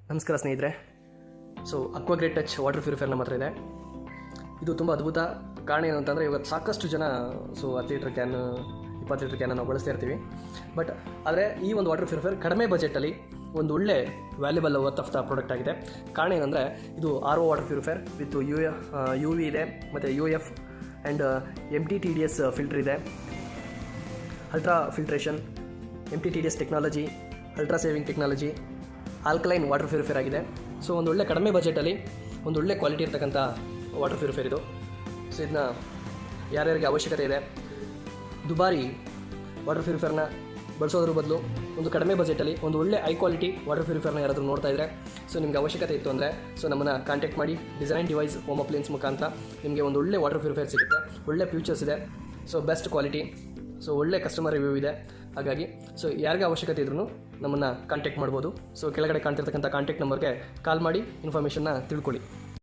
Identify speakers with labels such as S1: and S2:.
S1: ನಮಸ್ಕಾರ ಸ್ನೇಹಿತರೆ. So ಅಕ್ವಾಗ್ರೇಟ್ touch water purifier ನಮ್ಮ ಹತ್ರ ಇದೆ. ಇದು ತುಂಬ ಅದ್ಭುತ. ಕಾರಣ ಏನು ಅಂತಂದರೆ, ಇವತ್ತು ಸಾಕಷ್ಟು ಜನ 10 ಲೀಟ್ರ್ ಕ್ಯಾನ್ 20 ಲೀಟ್ರ್ ಕ್ಯಾನ್ ನಾವು ಬಳಸ್ತಾ ಇರ್ತೀವಿ. ಬಟ್ ಆದರೆ ಈ ಒಂದು ವಾಟರ್ ಪ್ಯೂರಿಫೈರ್ ಕಡಿಮೆ ಬಜೆಟಲ್ಲಿ ಒಂದು ಒಳ್ಳೆ valuable worth of the product ಆಗಿದೆ. ಕಾರಣ ಏನಂದರೆ, ಇದು RO water purifier with UV ಇದೆ, ಮತ್ತು UF ಆ್ಯಂಡ್ MTTDS ಫಿಲ್ಟರ್ ಇದೆ, ultra filtration, MTTDS technology, ultra saving technology, alkaline water purifier ಆಗಿದೆ. ಸೊ ಒಂದು ಒಳ್ಳೆ ಕಡಿಮೆ ಬಜೆಟಲ್ಲಿ ಒಂದು ಒಳ್ಳೆ ಕ್ವಾಲಿಟಿ ಇರ್ತಕ್ಕಂಥ ವಾಟರ್ ಪ್ಯೂರಿಫೈರ್ ಇದು. ಸೊ ಇದನ್ನ ಯಾರ್ಯಾರಿಗೆ ಅವಶ್ಯಕತೆ ಇದೆ, ದುಬಾರಿ ವಾಟರ್ ಪ್ಯೂರಿಫೈರ್ನ ಬಳಸೋದ್ರ ಬದಲು ಒಂದು ಕಡಿಮೆ ಬಜೆಟಲ್ಲಿ ಒಂದು ಒಳ್ಳೆ ಹೈ ಕ್ವಾಲಿಟಿ ವಾಟರ್ ಪ್ಯೂರಿಫೈರ್ನ ಯಾರಾದರೂ ನೋಡ್ತಾ ಇದ್ದರೆ, ಸೊ ನಿಮಗೆ ಅವಶ್ಯಕತೆ ಇತ್ತು ಅಂದರೆ ನಮ್ಮನ್ನು ಕಾಂಟ್ಯಾಕ್ಟ್ ಮಾಡಿ. ಡಿಸೈನ್ ಡಿವೈಸ್ ಹೋಮ್ ಅಪ್ಲೈನ್ಸ್ ಮುಖಾಂತರ ನಿಮಗೆ ಒಂದು ಒಳ್ಳೆ ವಾಟರ್ ಪ್ಯೂರಿಫೈರ್ ಸಿಗುತ್ತೆ. ಒಳ್ಳೆ ಫ್ಯೂಚರ್ಸ್ ಇದೆ, ಸೊ ಬೆಸ್ಟ್ ಕ್ವಾಲಿಟಿ, ಸೊ ಒಳ್ಳೆ ಕಸ್ಟಮರ್ ರಿವ್ಯೂ ಇದೆ. ಹಾಗಾಗಿ ಯಾರಿಗೆ ಅವಶ್ಯಕತೆ ಇದ್ರೂ ನಮ್ಮನ್ನು ಕಾಂಟ್ಯಾಕ್ಟ್ ಮಾಡ್ಬೋದು. ಸೊ ಕೆಳಗಡೆ ಕಾಣ್ತಿರ್ತಕ್ಕಂಥ ಕಾಂಟ್ಯಾಕ್ಟ್ ನಂಬರ್ಗೆ ಕಾಲ್ ಮಾಡಿ ಇನ್ಫಾರ್ಮೇಷನ್ನ ತಿಳ್ಕೊಳ್ಳಿ.